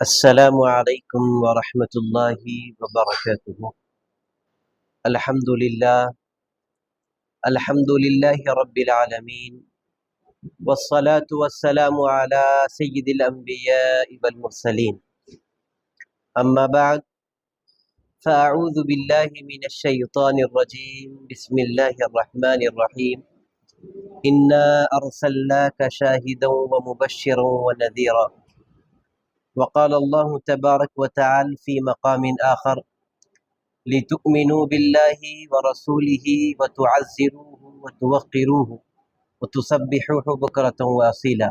السلام علیکم ورحمۃ اللہ وبرکاتہ۔ الحمد للہ رب العالمین، والصلاة والسلام علی سید الانبیاء والمرسلین، اما بعد فاعوذ باللہ من الشیطان الرجیم، بسم اللہ الرحمن الرحیم۔ انا ارسلناک شاہدا ومبشرا ونذیرا، وقال اللہ تبارک وتعالی فی مقام آخر، لتؤمنوا باللہ ورسولہ وتعزروہ وتوقروہ وتسبحوہ بکرۃ واصیلا۔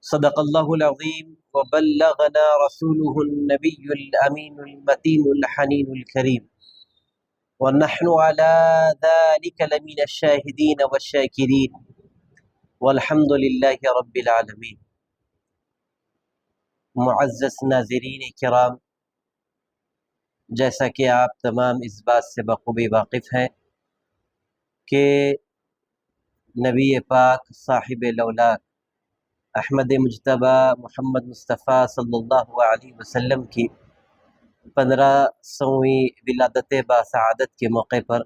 صدق اللہ العظیم وبلغنا رسولہ النبی الامین المتین الحنین الکریم، ونحن علی ذلک لمن الشاہدین والشاکرین، والحمد للہ رب العالمین۔ معزز ناظرین کرام، جیسا کہ آپ تمام اس بات سے بخوبی واقف ہیں کہ نبی پاک صاحب لولاک احمد مجتبیٰ محمد مصطفیٰ صلی اللہ علیہ وسلم کی 1500ویں ولادت باسعادت کے موقع پر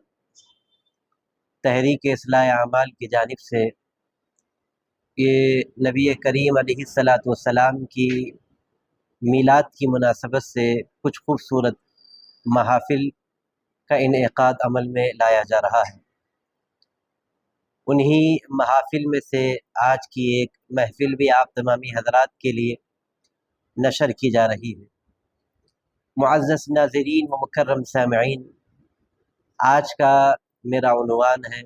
تحریک اصلاح اعمال کی جانب سے یہ نبی کریم علیہ السلام کی میلاد کی مناسبت سے کچھ خوبصورت محافل کا انعقاد عمل میں لایا جا رہا ہے۔ انہی محافل میں سے آج کی ایک محفل بھی آپ تمامی حضرات کے لیے نشر کی جا رہی ہے۔ معزز ناظرین و مکرم سامعین، آج کا میرا عنوان ہے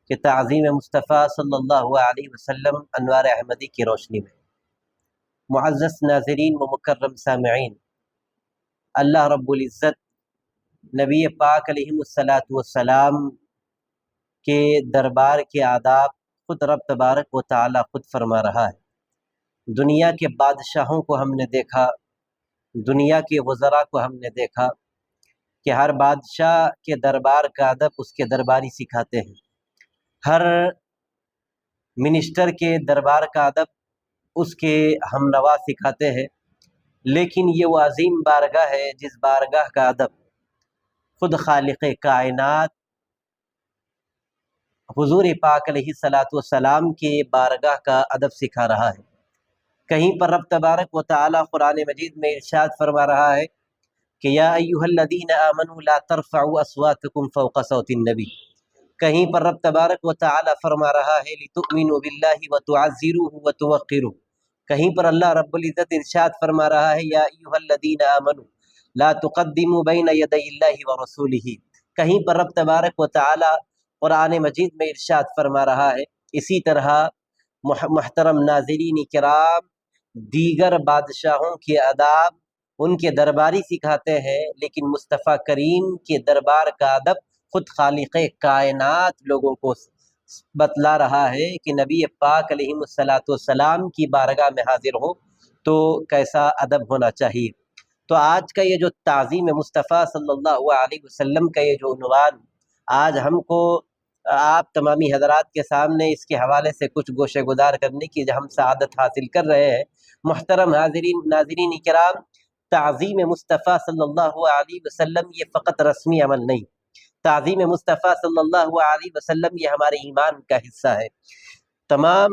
کہ تعظیم مصطفیٰ صلی اللہ علیہ وسلم انوار احمدی کی روشنی میں۔ معزز ناظرین و مکرم سامعین، اللہ رب العزت نبی پاک علیہ السلام کے دربار کے آداب خود رب تبارک و تعالی خود فرما رہا ہے۔ دنیا کے بادشاہوں کو ہم نے دیکھا، دنیا کے وزراء کو ہم نے دیکھا کہ ہر بادشاہ کے دربار کا ادب اس کے درباری سکھاتے ہیں، ہر منسٹر کے دربار کا ادب اس کے ہمنوا سکھاتے ہیں، لیکن یہ وہ عظیم بارگاہ ہے جس بارگاہ کا ادب خود خالق کائنات حضور پاک علیہ السلام کے بارگاہ کا ادب سکھا رہا ہے۔ کہیں پر رب تبارک و تعالی قرآن مجید میں ارشاد فرما رہا ہے کہ یا ایھا الذین آمنوا لا ترفعوا اصواتکم فوق صوت النبی۔ کہیں پر رب تبارک و تعالی فرما رہا ہے لتؤمنوا باللہ وتعزروہ وتوقروہ۔ کہیں پر اللہ رب العزت ارشاد فرما رہا ہے یا ایھا الذین آمنوا لا تقدموا بین یدی اللہ ورسولہ۔ کہیں پر رب تبارک و تعالی قرآن مجید میں ارشاد فرما رہا ہے۔ اسی طرح محترم ناظرین کرام، دیگر بادشاہوں کے آداب ان کے درباری سکھاتے ہیں، لیکن مصطفیٰ کریم کے دربار کا ادب خود خالق کائنات لوگوں کو بتلا رہا ہے کہ نبی پاک علیہ السلام کی بارگاہ میں حاضر ہو تو کیسا ادب ہونا چاہیے۔ تو آج کا یہ جو تعظیم مصطفیٰ صلی اللہ علیہ وسلم کا یہ جو عنوان آج ہم کو آپ تمامی حضرات کے سامنے اس کے حوالے سے کچھ گوشے گزار کرنے کی ہم سعادت حاصل کر رہے ہیں۔ محترم ناظرین کرام، تعظیم مصطفیٰ صلی اللہ علیہ وسلم یہ فقط رسمی عمل نہیں، تعظیم مصطفیٰ صلی اللہ علیہ وسلم یہ ہمارے ایمان کا حصہ ہے۔ تمام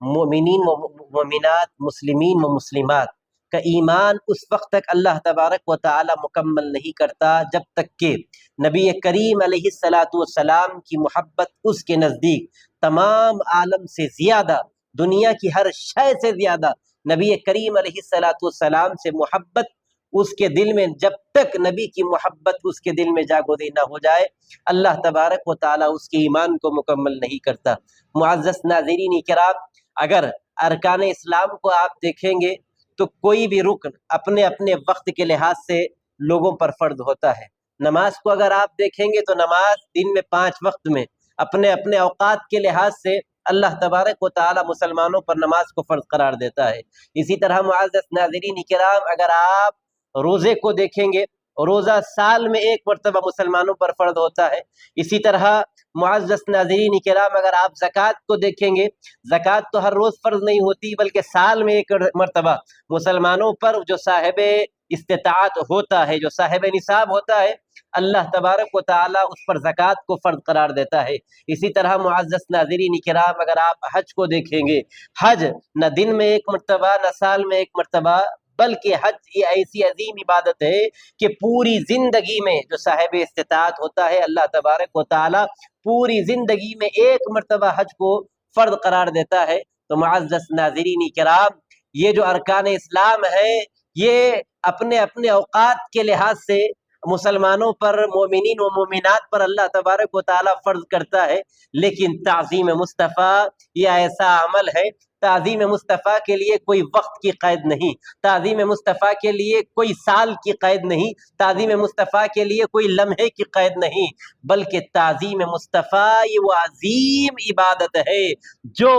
مومنین و مومنات، مسلمین و مسلمات کا ایمان اس وقت تک اللہ تبارک و تعالی مکمل نہیں کرتا جب تک کہ نبی کریم علیہ السلام کی محبت اس کے نزدیک تمام عالم سے زیادہ، دنیا کی ہر شے سے زیادہ نبی کریم علیہ السلام سے محبت اس کے دل میں، جب تک نبی کی محبت اس کے دل میں جاگودی نہ ہو جائے، اللہ تبارک و تعالی اس کے ایمان کو مکمل نہیں کرتا۔ معزز ناظرین کرام، اگر ارکان اسلام کو آپ دیکھیں گے تو کوئی بھی رکن اپنے اپنے وقت کے لحاظ سے لوگوں پر فرض ہوتا ہے۔ نماز کو اگر آپ دیکھیں گے تو نماز دن میں 5 وقت میں اپنے اپنے اوقات کے لحاظ سے اللہ تبارک و تعالی مسلمانوں پر نماز کو فرض قرار دیتا ہے۔ اسی طرح معزز ناظرین کرام، اگر آپ روزے کو دیکھیں گے روزہ سال میں ایک مرتبہ مسلمانوں پر فرض ہوتا ہے۔ اسی طرح معزز ناظرین کرام، اگر آپ زکوٰۃ کو دیکھیں گے، زکوٰۃ تو ہر روز فرض نہیں ہوتی بلکہ سال میں ایک مرتبہ مسلمانوں پر جو صاحب استطاعت ہوتا ہے، جو صاحب نصاب ہوتا ہے، اللہ تبارک و تعالیٰ اس پر زکوٰۃ کو فرض قرار دیتا ہے۔ اسی طرح معزز ناظرین کرام، اگر آپ حج کو دیکھیں گے، حج نہ دن میں ایک مرتبہ نہ سال میں ایک مرتبہ، بلکہ حج یہ ایسی عظیم عبادت ہے کہ پوری زندگی میں جو صاحب استطاعت ہوتا ہے، اللہ تبارک و تعالیٰ پوری زندگی میں ایک مرتبہ حج کو فرض قرار دیتا ہے۔ تو معزز ناظرین کرام، یہ جو ارکان اسلام ہے، یہ اپنے اپنے اوقات کے لحاظ سے مسلمانوں پر، مومنین و مومنات پر اللہ تبارک و تعالیٰ فرض کرتا ہے، لیکن تعظیم مصطفیٰ یہ ایسا عمل ہے، تعظیم مصطفیٰ کے لیے کوئی وقت کی قید نہیں، تعظیم مصطفیٰ کے لیے کوئی سال کی قید نہیں، تعظیم مصطفیٰ کے لیے کوئی لمحے کی قید نہیں، بلکہ تعظیم مصطفیٰ یہ وہ عظیم عبادت ہے جو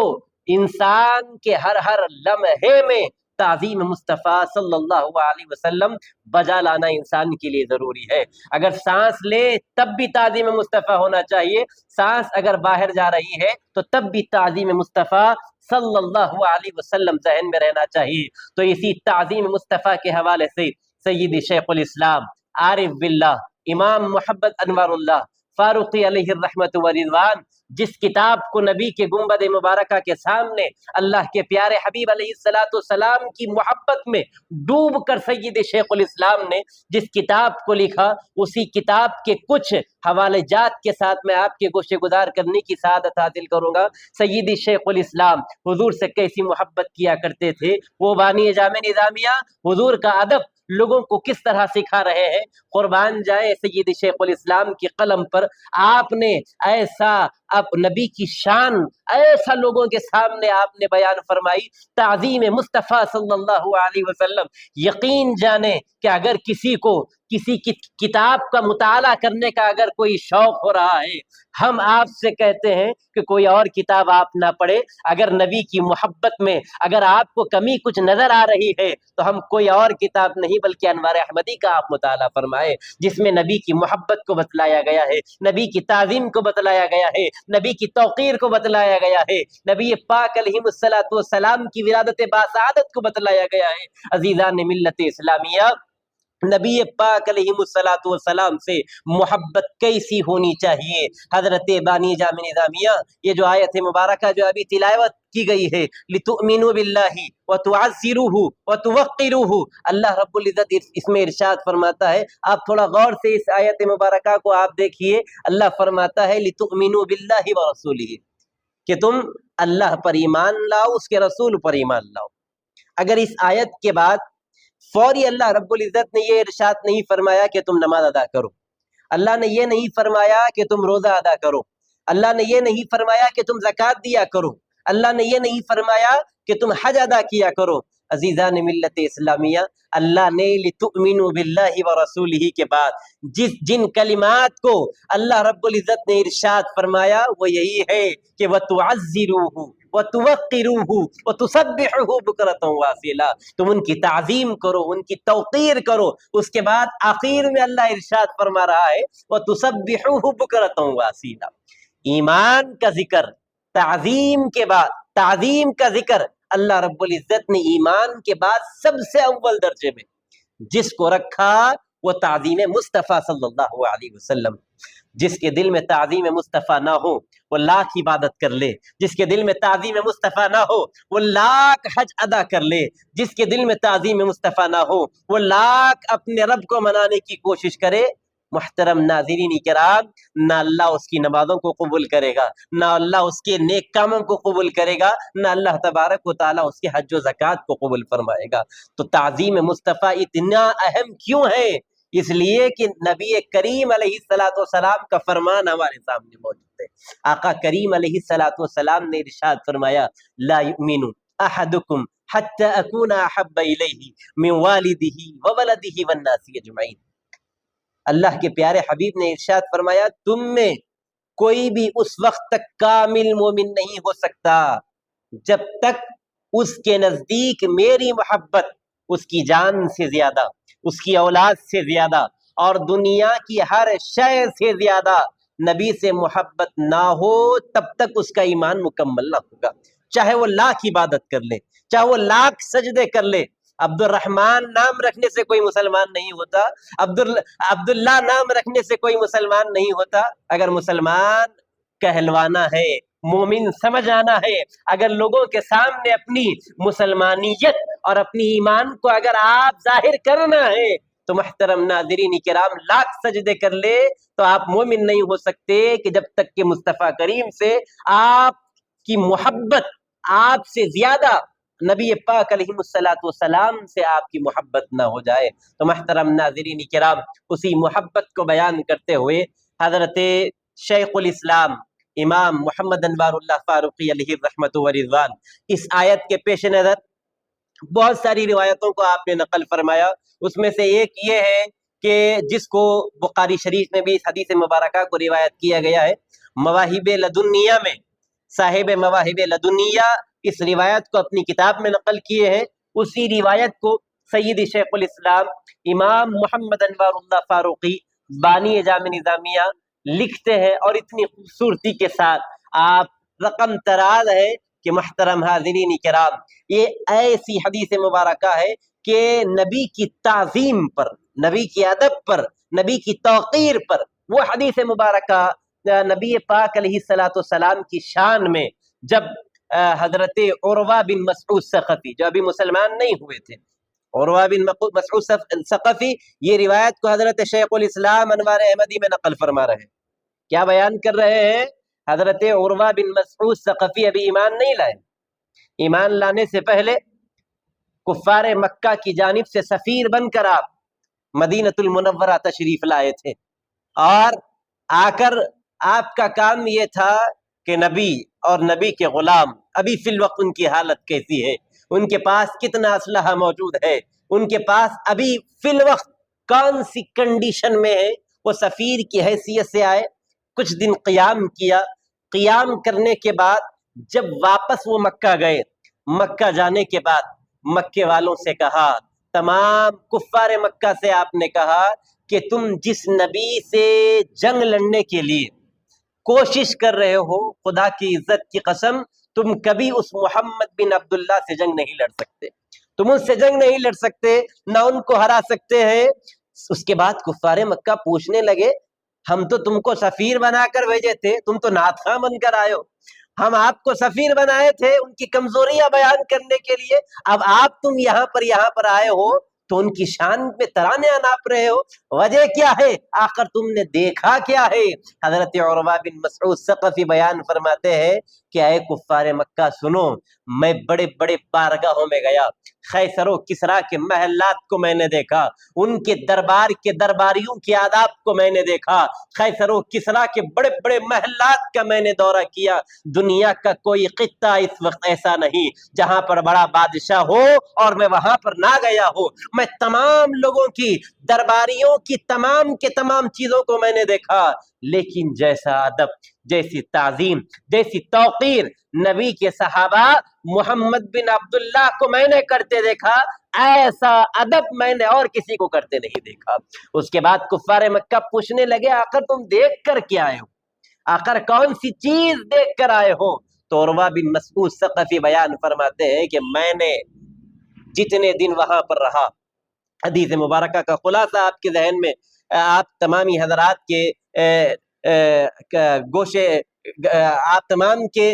انسان کے ہر لمحے میں تعظیم مصطفیٰ صلی اللہ علیہ وسلم بجا لانا انسان کے لیے ضروری ہے۔ اگر سانس لے تب بھی تعظیم مصطفیٰ ہونا چاہیے، سانس اگر باہر جا رہی ہے تو تب بھی تعظیم مصطفیٰ صلی اللہ علیہ وسلم ذہن میں رہنا چاہیے۔ تو اسی تعظیم مصطفیٰ کے حوالے سے سید شیخ الاسلام عارف باللہ امام محمد انوار اللہ فاروقی علیہ الرحمت والرضوان جس کتاب کو نبی کے گنبد مبارکہ کے سامنے اللہ کے پیارے حبیب علیہ السلام کی محبت میں ڈوب کر سید شیخ الاسلام نے جس کتاب کو لکھا، اسی کتاب کے کچھ حوالے جات کے ساتھ میں آپ کے گوشے گزار کرنے کی سعادت حاصل کروں گا۔ سید شیخ الاسلام حضور سے کیسی محبت کیا کرتے تھے، وہ بانی جامع نظامیہ حضور کا ادب لوگوں کو کس طرح سکھا رہے ہیں، قربان جائے سید شیخ الاسلام کی قلم پر آپ نے ایسا اب نبی کی شان ایسا لوگوں کے سامنے آپ نے بیان فرمائی، تعظیم مصطفیٰ صلی اللہ علیہ وسلم۔ یقین جانے کہ اگر کسی کو کسی کتاب کا مطالعہ کرنے کا اگر کوئی شوق ہو رہا ہے، ہم آپ سے کہتے ہیں کہ کوئی اور کتاب آپ نہ پڑھے۔ اگر نبی کی محبت میں اگر آپ کو کمی کچھ نظر آ رہی ہے تو ہم کوئی اور کتاب نہیں بلکہ انوار احمدی کا آپ مطالعہ فرمائے، جس میں نبی کی محبت کو بتلایا گیا ہے، نبی کی تعظیم کو بتلایا گیا ہے، نبی کی توقیر کو بتلایا گیا ہے، نبی پاک علیہ الصلوۃ والسلام کی ولادت باسعادت کو بتلایا گیا ہے۔ عزیزان ملت اسلامیہ، نبی پاک علیہ الصلوۃ والسلام سے محبت کیسی ہونی چاہیے؟ حضرت بانی جامع نظامیہ یہ جو آیت مبارکہ جو ابھی تلاوت کی گئی ہے، لِتُؤْمِنُوا بِاللَّهِ وَتُعَزِّرُوهُ وَتُوَقِّرُوهُ، اللہ رب العزت اس میں ارشاد فرماتا ہے، آپ تھوڑا غور سے اس آیت مبارکہ کو آپ دیکھیے، اللہ فرماتا ہے لِتُؤْمِنُوا بِاللَّهِ وَرَسُولِهِ کہ تم اللہ پر ایمان لاؤ، اس کے رسول پر ایمان لاؤ۔ اگر اس آیت کے بعد فوری اللہ رب العزت نے یہ ارشاد نہیں فرمایا کہ تم نماز ادا کرو، اللہ نے یہ نہیں فرمایا کہ تم روزہ ادا کرو، اللہ نے یہ نہیں فرمایا کہ تم زکوٰۃ دیا کرو، اللہ نے یہ نہیں فرمایا کہ تم حج ادا کیا کرو۔ عزیزان ملت اسلامیہ، اللہ نے لِتُؤْمِنُوا بِاللَّهِ وَرَسُولِهِ کے بعد جن کلمات کو اللہ رب العزت نے ارشاد فرمایا وہ یہی ہے کہ وَتُعَزِّرُوهُ وَتُوَقِّرُوهُ وَتُسَبِّحُوهُ بُكْرَةً وَأَصِيلًا، تم ان کی تعظیم کرو، ان کی توقیر کرو۔ اس کے بعد آخر میں اللہ ارشاد فرما رہا ہے وَتُسَبِّحُوهُ بُكْرَةً وَأَصِيلًا۔ ایمان کا ذکر تعظیم کے بعد، تعظیم کا ذکر اللہ رب العزت نے ایمان کے بعد سب سے اول درجے میں جس کو رکھا وہ تعظیم مصطفیٰ صلی اللہ علیہ وسلم۔ جس کے دل میں تعظیم مصطفیٰ نہ ہو وہ لاکھ عبادت کر لے، جس کے دل میں تعظیم مصطفیٰ نہ ہو وہ لاکھ حج ادا کر لے، جس کے دل میں تعظیم مصطفیٰ نہ ہو وہ لاکھ اپنے رب کو منانے کی کوشش کرے، محترم ناظرین کرام، نہ اللہ اس کی نمازوں کو قبول کرے گا، نہ اللہ اس کے نیک کاموں کو قبول کرے گا، نہ اللہ تبارک و تعالیٰ اس کے حج و زکوٰۃ کو قبول فرمائے گا۔ تو تعظیم مصطفیٰ اتنا اہم کیوں ہے؟ اس لیے کہ نبی کریم علیہ الصلوۃ والسلام کا فرمان ہمارے سامنے موجود ہے۔ آقا کریم علیہ الصلوۃ والسلام نے ارشاد فرمایا لا یؤمن احدکم حتی اکون احب الیہ من والدہ وولدہ والناس اجمعین۔ اللہ کے پیارے حبیب نے ارشاد فرمایا تم میں کوئی بھی اس وقت تک کامل مومن نہیں ہو سکتا جب تک اس کے نزدیک میری محبت اس کی جان سے زیادہ، اس کی اولاد سے زیادہ، اور دنیا کی ہر شے سے زیادہ نبی سے محبت نہ ہو تب تک اس کا ایمان مکمل نہ ہوگا. چاہے وہ لاکھ عبادت کر لے, چاہے وہ لاکھ سجدے کر لے. عبد الرحمن نام رکھنے سے کوئی مسلمان نہیں ہوتا, عبداللہ نام رکھنے سے کوئی مسلمان نہیں ہوتا. اگر مسلمان کہلوانا ہے, مومن سمجھ آنا ہے, اگر لوگوں کے سامنے اپنی مسلمانیت اور اپنی ایمان کو اگر آپ ظاہر کرنا ہے تو محترم ناظرین کرام لاکھ سجدے کر لے تو آپ مومن نہیں ہو سکتے کہ جب تک کہ مصطفیٰ کریم سے آپ کی محبت, آپ سے زیادہ نبی پاک علیہ الصلوۃ والسلام سے آپ کی محبت نہ ہو جائے. تو محترم ناظرین کرام اسی محبت کو بیان کرتے ہوئے حضرت شیخ الاسلام امام محمد انوار اللہ فاروقی علیہ الرحمت و رضوان اس آیت کے پیش نظر بہت ساری روایتوں کو آپ نے نقل فرمایا. اس میں سے ایک یہ ہے کہ جس کو بخاری شریف میں بھی اس حدیث مبارکہ کو روایت کیا گیا ہے, مواہب لدنیہ میں صاحب مواہب لدنیہ اس روایت کو اپنی کتاب میں نقل کیے ہیں. اسی روایت کو سید شیخ الاسلام امام محمد انوار اللہ فاروقی بانی جامع نظامیہ لکھتے ہیں, اور اتنی خوبصورتی کے ساتھ آپ رقم تراز ہے کہ محترم حاضرین کرام یہ ایسی حدیث مبارکہ ہے کہ نبی کی تعظیم پر, نبی کی ادب پر, نبی کی توقیر پر وہ حدیث مبارکہ نبی پاک علیہ الصلوۃ والسلام کی شان میں جب حضرت عروہ بن مسعود ثقفی جو ابھی مسلمان نہیں ہوئے تھے, عروہ بن مسعود ثقفی یہ روایت کو حضرت شیخ الاسلام انوار احمدی میں نقل فرما رہے ہیں. کیا بیان کر رہے ہیں؟ حضرت عروہ بن مسعود ثقفی ابھی ایمان نہیں لائے, ایمان لانے سے پہلے کفار مکہ کی جانب سے سفیر بن کر آپ مدینۃ المنورہ تشریف لائے تھے, اور آ کر آپ کا کام یہ تھا کہ نبی اور نبی کے غلام ابھی فی الوقت ان کی حالت کیسی ہے, ان کے پاس کتنا اسلحہ موجود ہے, ان کے پاس ابھی فی الوقت کون سی کنڈیشن میں ہے. وہ سفیر کی حیثیت سے آئے, کچھ دن قیام کیا, قیام کرنے کے بعد جب واپس وہ مکہ گئے, مکہ جانے کے بعد مکے والوں سے کہا, تمام کفار مکہ سے آپ نے کہا کہ تم جس نبی سے جنگ لڑنے کے لیے کوشش کر رہے ہو, خدا کی عزت کی قسم تم کبھی اس محمد بن عبداللہ سے جنگ نہیں لڑ سکتے, تم ان سے جنگ نہیں لڑ سکتے, نہ ان کو ہرا سکتے ہیں. اس کے بعد کفار مکہ پوچھنے لگے, ہم تو تم کو سفیر بنا کر بھیجے تھے, تم تو نعت خواں بن کر آئے ہو, ہم آپ کو سفیر بنائے تھے ان کی کمزوریاں بیان کرنے کے لیے, اب آپ تم یہاں پر آئے ہو تو ان کی شان میں ترانے ناپ رہے ہو, وجہ کیا ہے, آخر تم نے دیکھا کیا ہے؟ حضرت عروہ بن مسعود ثقفی بیان فرماتے ہیں کہ اے کفار مکہ سنو, میں بڑے بڑے بارگاہوں میں گیا, قیصر و کسریٰ کے محلات کو میں نے دیکھا, ان کے دربار کے درباریوں کے آداب کو میں نے دیکھا, قیصر و کسریٰ کے بڑے بڑے محلات کا میں نے دورہ کیا. دنیا کا کوئی خطہ اس وقت ایسا نہیں جہاں پر بڑا بادشاہ ہو اور میں وہاں پر نہ گیا ہوں. میں تمام لوگوں کی, درباریوں کی تمام کے تمام چیزوں کو میں نے دیکھا, لیکن جیسا ادب, جیسی تعظیم, جیسی توقیر نبی کے صحابہ محمد بن عبداللہ کو میں نے کرتے دیکھا, ایسا ادب میں نے اور کسی کو کرتے نہیں دیکھا. اس کے بعد کفار مکہ پوچھنے لگے, آخر تم دیکھ کر کیا آئے ہو, آخر کون سی چیز دیکھ کر آئے ہو؟ تو عروہ بن مسعود ثقفی بیان فرماتے ہیں کہ میں نے جتنے دن وہاں پر رہا, حدیث مبارکہ کا خلاصہ آپ کے ذہن میں, آپ تمامی حضرات کے گوشے, آپ تمام کے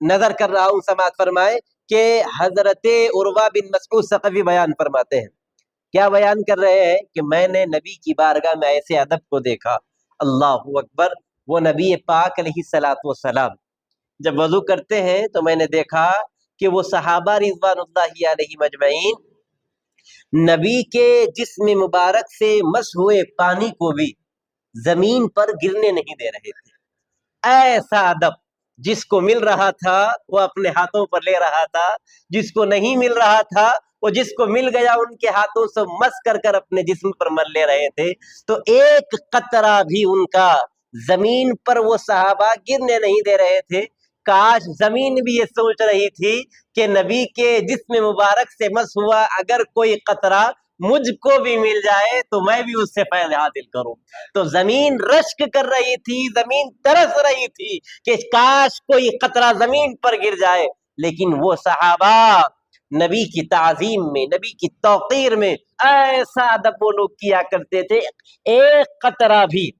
نظر کر رہا ہوں, سماعت فرمائے کہ حضرت عروہ بن مسعود ثقفی بیان فرماتے ہیں, کیا بیان کر رہے ہیں کہ میں نے نبی کی بارگاہ میں ایسے ادب کو دیکھا, اللہ اکبر, وہ نبی پاک علیہ الصلوۃ والسلام جب وضو کرتے ہیں تو میں نے دیکھا کہ وہ صحابہ رضوان اللہ علیہ مجمعین نبی کے جسم مبارک سے مسح ہوئے پانی کو بھی زمین پر گرنے نہیں دے رہے تھے. ایسا ادب, جس کو مل رہا تھا وہ اپنے ہاتھوں پر لے رہا تھا, جس کو نہیں مل رہا تھا وہ جس کو مل گیا ان کے ہاتھوں سے مس کر کر اپنے جسم پر مل لے رہے تھے. تو ایک قطرہ بھی ان کا زمین پر وہ صحابہ گرنے نہیں دے رہے تھے. کاش زمین بھی یہ سوچ رہی تھی کہ نبی کے جسم مبارک سے مس ہوا اگر کوئی قطرہ مجھ کو بھی مل جائے تو میں بھی اس سے فیض حاصل کروں. تو زمین رشک کر رہی تھی، زمین ترس رہی تھی کہ کاش کوئی قطرہ زمین پر گر جائے. لیکن وہ صحابہ نبی کی تعظیم میں، نبی کی توقیر میں ایسا ادب وہ لوگ کیا کرتے تھے، ایک قطرہ بھی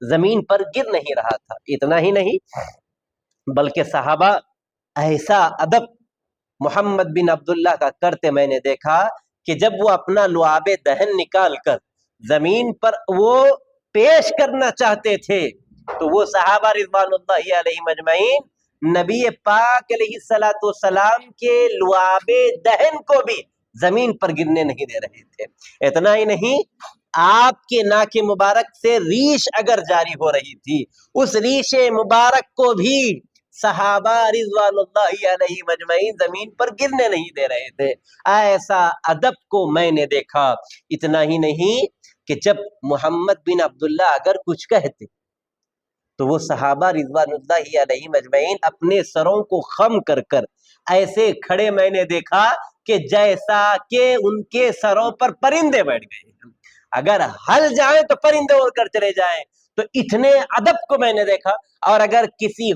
زمین پر گر نہیں رہا تھا. اتنا ہی نہیں بلکہ صحابہ ایسا ادب محمد بن عبداللہ کا کرتے میں نے دیکھا کہ جب وہ اپنا لعاب دہن نکال کر زمین پر وہ پیش کرنا چاہتے تھے تو وہ صحابہ رضوان اللہ علیہم اجمعین نبی پاک علیہ الصلوۃ والسلام کے لعاب دہن کو بھی زمین پر گرنے نہیں دے رہے تھے. اتنا ہی نہیں، آپ کے ناک مبارک سے ریش اگر جاری ہو رہی تھی، اس ریش مبارک کو بھی صحابہ رضوان اللہ علیہم اجمعین زمین پر گرنے نہیں دے رہے تھے. ایسا ادب کو میں نے دیکھا. اتنا ہی نہیں کہ جب محمد بن عبداللہ اگر کچھ کہتے تو وہ صحابہ رضوان اللہ علیہم اجمعین اپنے سروں کو خم کر کر ایسے کھڑے میں نے دیکھا کہ جیسا کہ ان کے سروں پر پرندے بیٹھ گئے. اگر ہل جائیں تو پرندے اڑ کر چلے جائیں. تو اتنے ادب کو میں نے دیکھا. اور اگر کسی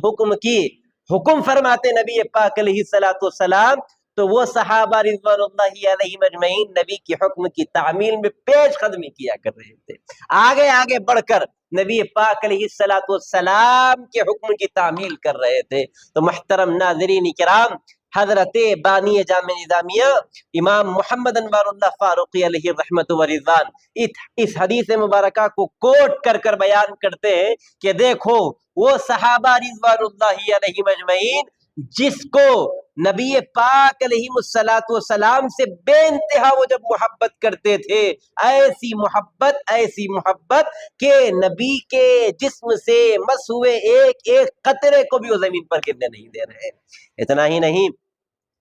حکم فرماتے نبی پاک علیہ الصلوۃ والسلام تو وہ صحابہ رضوان اللہ علیہم اجمعین نبی کے حکم کی تعمیل میں پیش قدمی کیا کر رہے تھے، آگے آگے بڑھ کر نبی پاک علیہ الصلوۃ والسلام کے حکم کی تعمیل کر رہے تھے. تو محترم ناظرین کرام، حضرت بانی جامع نظامیہ امام محمد انوار اللہ فاروقی علیہ رحمت و رضوان اس حدیث مبارکہ کو کوٹ کر کر بیان کرتے ہیں کہ دیکھو وہ صحابہ رضوان اللہ علیہم اجمعین جس کو نبی پاک علیہ الصلوۃ والسلام سے بے انتہا وہ جب محبت کرتے تھے، ایسی محبت کہ نبی کے جسم سے مس ہوئے ایک ایک قطرے کو بھی وہ زمین پر گرنے نہیں دے رہے. اتنا ہی نہیں،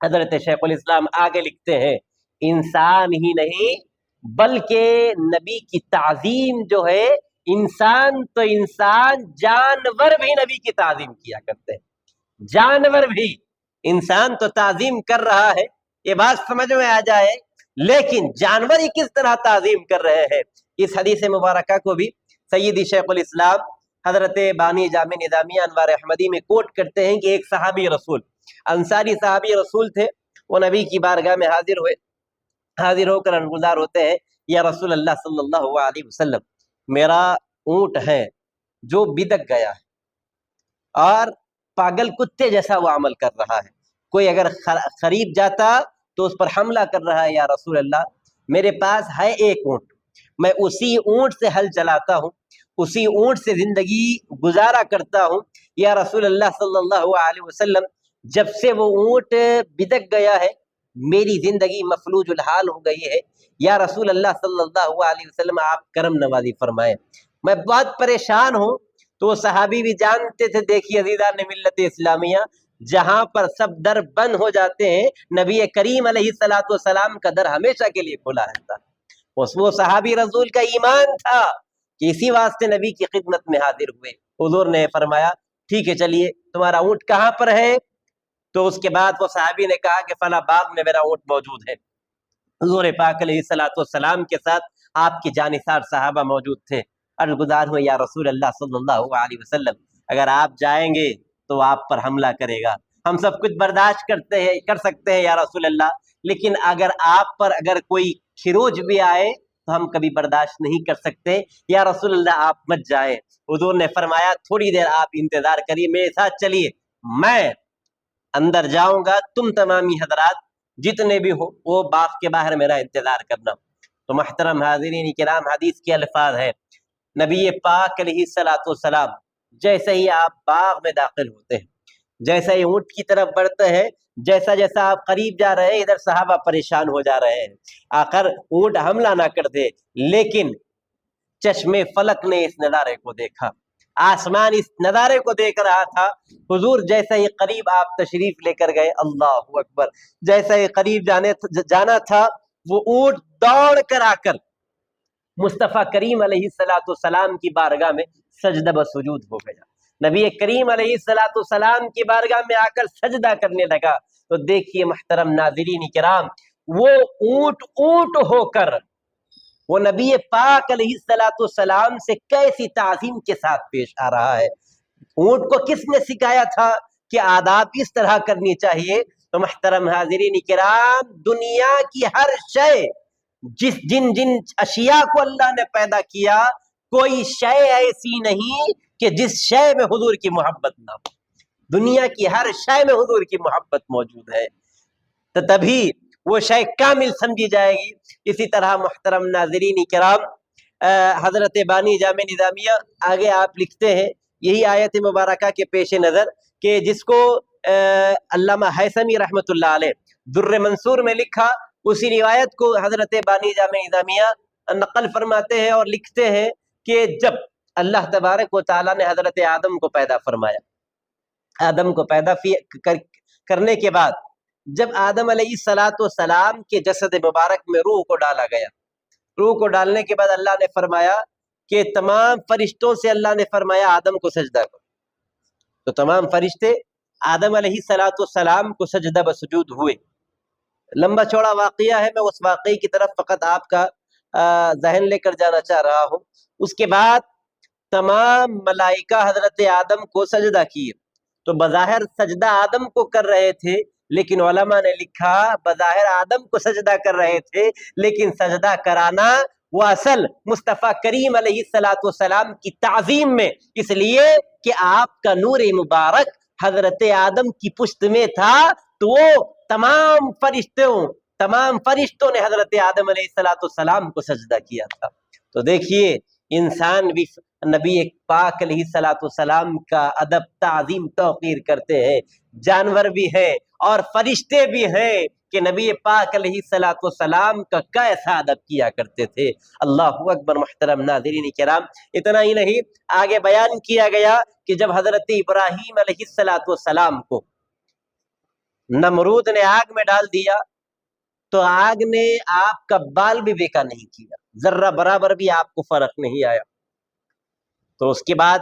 حضرت شیخ الاسلام آگے لکھتے ہیں انسان ہی نہیں بلکہ نبی کی تعظیم جو ہے، انسان تو انسان، جانور بھی نبی کی تعظیم کیا کرتے ہیں. جانور بھی، انسان تو تعظیم کر رہا ہے، یہ بات سمجھ میں آ جائے، لیکن جانور ہی کس طرح تعظیم کر رہے ہیں. اس حدیث مبارکہ کو بھی سیدی شیخ الاسلام حضرت بانی جامع نظامیہ انوار احمدی میں کوٹ کرتے ہیں کہ ایک صحابی رسول، انصاری صحابی رسول تھے، وہ نبی کی بارگاہ میں حاضر ہو کر گزار ہوتے ہیں، یا رسول اللہ صلی اللہ علیہ وسلم، میرا اونٹ ہے جو بدک گیا ہے اور پاگل کتے جیسا وہ عمل کر رہا ہے، کوئی اگر قریب جاتا تو اس پر حملہ کر رہا ہے. یا رسول اللہ میرے پاس ہے ایک اونٹ، میں اسی اونٹ سے ہل چلاتا ہوں، اسی اونٹ سے زندگی گزارا کرتا ہوں. یا رسول اللہ صلی اللہ علیہ وسلم جب سے وہ اونٹ بدک گیا ہے میری زندگی مفلوج الحال ہو گئی ہے. یا رسول اللہ صلی اللہ علیہ وسلم آپ کرم نوازی فرمائیں، میں بہت پریشان ہوں. تو وہ صحابی بھی جانتے تھے، دیکھیے عزیزان ملت اسلامیہ، جہاں پر سب در بند ہو جاتے ہیں نبی کریم علیہ الصلوۃ والسلام کا در ہمیشہ کے لیے کھلا رہتا. وہ صحابی رسول کا ایمان تھا کہ اسی واسطے نبی کی خدمت میں حاضر ہوئے. حضور نے فرمایا ٹھیک ہے چلیے تمہارا اونٹ کہاں پر ہے؟ تو اس کے بعد وہ صحابی نے کہا کہ فلاں باغ میں میرا اونٹ موجود ہے. حضور پاک علیہ الصلوۃ والسلام کے ساتھ آپ کے جانثار صحابہ موجود تھے. عرض گزار ہوئے یا رسول اللہ صلی اللہ علیہ وسلم اگر آپ جائیں گے تو آپ پر حملہ کرے گا، ہم سب کچھ برداشت کر سکتے ہیں یا رسول اللہ، لیکن اگر آپ پر اگر کوئی خروج بھی آئے تو ہم کبھی برداشت نہیں کر سکتے، یا رسول اللہ آپ مت جائیں. حضور نے فرمایا تھوڑی دیر آپ انتظار کریے، میرے ساتھ چلیے، میں اندر جاؤں گا، تم تمامی حضرات جتنے بھی ہو وہ باغ کے باہر میرا انتظار کرنا. تو محترم حاضرین کرام، حدیث کے الفاظ ہے نبی پاک علیہ الصلوۃ والسلام جیسے ہی آپ باغ میں داخل ہوتے ہیں، جیسے ہی اونٹ کی طرف بڑھتے ہیں، جیسا جیسا آپ قریب جا رہے ہیں ادھر صحابہ پریشان ہو جا رہے ہیں، آخر اونٹ حملہ نہ کر دے. لیکن چشم فلک نے اس نظارے کو دیکھا، آسمان اس نظارے کو دیکھ رہا تھا. حضور جیسا ہی قریب آپ تشریف لے کر گئے، اللہ اکبر، جیسا ہی قریب جانا تھا وہ اونٹ دوڑ کر آ کر مصطفیٰ کریم علیہ الصلوۃ والسلام کی بارگاہ میں سجدہ بسجود ہو گیا. نبی کریم علیہ الصلوۃ والسلام کی بارگاہ میں آ کر سجدہ کرنے لگا. تو دیکھیے محترم ناظرین کرام، وہ اونٹ ہو کر وہ نبی پاک علیہ الصلوۃ والسلام سے کیسی تعظیم کے ساتھ پیش آ رہا ہے۔ اونٹ کو کس نے سکھایا تھا کہ آداب اس طرح کرنی چاہیے؟ تو محترم حاضرین کرام، دنیا کی ہر شے، جن جن اشیاء کو اللہ نے پیدا کیا، کوئی شے ایسی نہیں کہ جس شے میں حضور کی محبت نہ ہو۔ دنیا کی ہر شے میں حضور کی محبت موجود ہے، تو تبھی وہ شے کامل سمجھی جائے گی۔ اسی طرح محترم ناظرین کرام، حضرت بانی جامع نظامیہ آگے آپ لکھتے ہیں یہی آیت مبارکہ کے پیش نظر کہ جس کو علامہ حیثمی رحمۃ اللہ علیہ در منصور میں لکھا، اسی روایت کو حضرت بانی جامع نظامیہ نقل فرماتے ہیں اور لکھتے ہیں کہ جب اللہ تبارک و تعالیٰ نے حضرت آدم کو پیدا فرمایا، آدم کو پیدا کرنے کے بعد جب آدم علیہ الصلوۃ والسلام کے جسد مبارک میں روح کو ڈالا گیا، روح کو ڈالنے کے بعد اللہ نے فرمایا کہ تمام فرشتوں سے اللہ نے فرمایا آدم کو سجدہ کرو، تو تمام فرشتے آدم علیہ الصلوۃ والسلام کو سجدہ بسجود ہوئے۔ لمبا چوڑا واقعہ ہے، میں اس واقعے کی طرف فقط آپ کا ذہن لے کر جانا چاہ رہا ہوں۔ اس کے بعد تمام ملائکہ حضرت آدم کو سجدہ کیے، تو بظاہر سجدہ آدم کو کر رہے تھے، لیکن علماء نے لکھا بظاہر آدم کو سجدہ کر رہے تھے، لیکن سجدہ کرانا وہ اصل مصطفیٰ کریم علیہ الصلوۃ والسلام کی تعظیم میں، اس لیے کہ آپ کا نور مبارک حضرت آدم کی پشت میں تھا، تو وہ تمام فرشتوں نے حضرت آدم علیہ الصلوۃ والسلام کو سجدہ کیا تھا۔ تو دیکھیے، انسان بھی نبی پاک علیہ الصلوۃ والسلام کا ادب، تعظیم، توقیر کرتے ہیں، جانور بھی ہیں اور فرشتے بھی ہیں کہ نبی پاک علیہ الصلوۃ والسلام کا کیسا ادب کیا کرتے تھے۔ اللہ اکبر۔ محترم ناظرین کرام، اتنا ہی نہیں، آگے بیان کیا گیا کہ جب حضرت ابراہیم علیہ الصلوۃ والسلام کو نمرود نے آگ میں ڈال دیا، تو آگ نے آپ کا بال بھی بیکا نہیں کیا، ذرہ برابر بھی آپ کو فرق نہیں آیا۔ تو اس کے بعد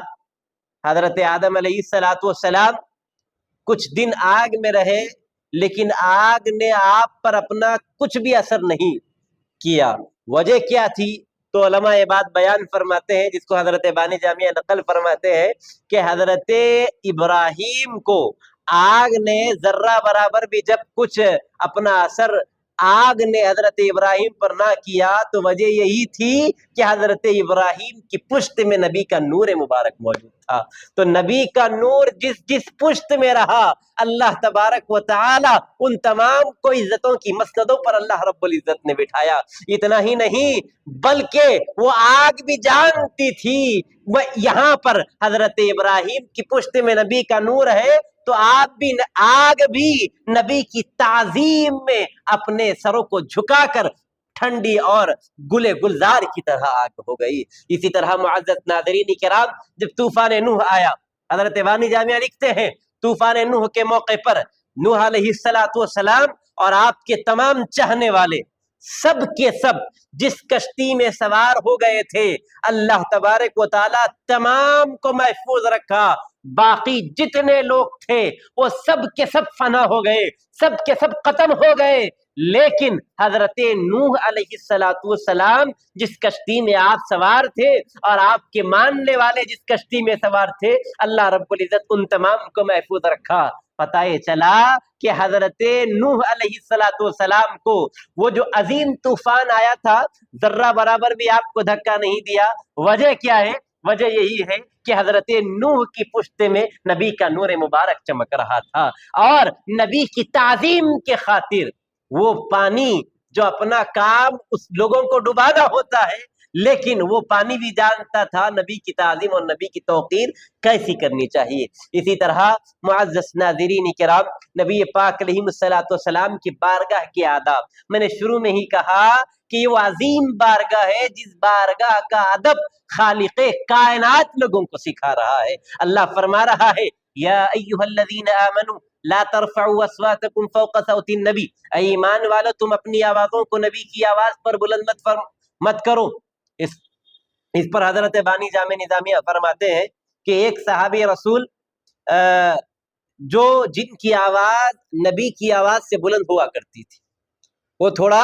حضرت آدم علیہ الصلوۃ والسلام کچھ دن آگ میں رہے، لیکن آگ نے آپ پر اپنا کچھ بھی اثر نہیں کیا۔ وجہ کیا تھی؟ تو علماء یہ بات بیان فرماتے ہیں، جس کو حضرت بانی جامعہ نقل فرماتے ہیں کہ حضرت ابراہیم کو آگ نے ذرہ برابر بھی جب کچھ اپنا اثر آگ نے حضرت ابراہیم پر نہ کیا، تو وجہ یہی تھی کہ حضرت ابراہیم کی پشت میں نبی کا نور مبارک موجود تھا۔ تو نبی کا نور جس پشت میں رہا، اللہ تبارک و تعالی ان تمام کو عزتوں کی مسندوں پر اللہ رب العزت نے بٹھایا۔ اتنا ہی نہیں، بلکہ وہ آگ بھی جانتی تھی وہ یہاں پر حضرت ابراہیم کی پشت میں نبی کا نور ہے، تو آگ بھی نبی کی تعظیم میں اپنے سروں کو جھکا کر ٹھنڈی اور گلے گلزار کی طرح آگ ہو گئی۔ اسی طرح معزز ناظرین کرام، جب طوفان نوح آیا، حضرت بانی جامعہ لکھتے ہیں طوفان نوح کے موقع پر نوح علیہ الصلوۃ والسلام اور آپ کے تمام چاہنے والے سب کے سب جس کشتی میں سوار ہو گئے تھے، اللہ تبارک و تعالی تمام کو محفوظ رکھا، باقی جتنے لوگ تھے وہ سب کے سب فنا ہو گئے، سب کے سب ختم ہو گئے، لیکن حضرت نوح علیہ الصلوۃ والسلام جس کشتی میں آپ سوار تھے اور آپ کے ماننے والے جس کشتی میں سوار تھے، اللہ رب العزت ان تمام کو محفوظ رکھا۔ پتہ یہ چلا کہ حضرت نوح علیہ الصلوۃ والسلام کو وہ جو عظیم طوفان آیا تھا، ذرہ برابر بھی آپ کو دھکا نہیں دیا۔ وجہ کیا ہے؟ وجہ یہی ہے کہ حضرت نوح کی پشت میں نبی کا نور مبارک چمک رہا تھا، اور نبی کی تعظیم کے خاطر وہ پانی جو اپنا کام اس لوگوں کو ڈبانا ہوتا ہے، لیکن وہ پانی بھی جانتا تھا نبی کی تعظیم اور نبی کی توقیر کیسی کرنی چاہیے۔ اسی طرح معزز ناظرین کرام، نبی پاک علیہ الصلوۃ والسلام کی بارگاہ کے آداب، میں نے شروع میں ہی کہا کہ یہ وہ عظیم بارگاہ ہے جس بارگاہ کا ادب خالق کائنات لوگوں کو سکھا رہا ہے۔ اللہ فرما رہا ہے یا ایھا الذین آمنوا لا ترفعوا اصواتکم فوق صوت النبی، اے ایمان والو تم اپنی آوازوں کو نبی کی آواز پر بلند مت کرو۔ اس پر حضرت بانی جامع نظامیہ فرماتے ہیں کہ ایک صحابی رسول جن کی آواز نبی کی آواز سے بلند ہوا کرتی تھی، وہ تھوڑا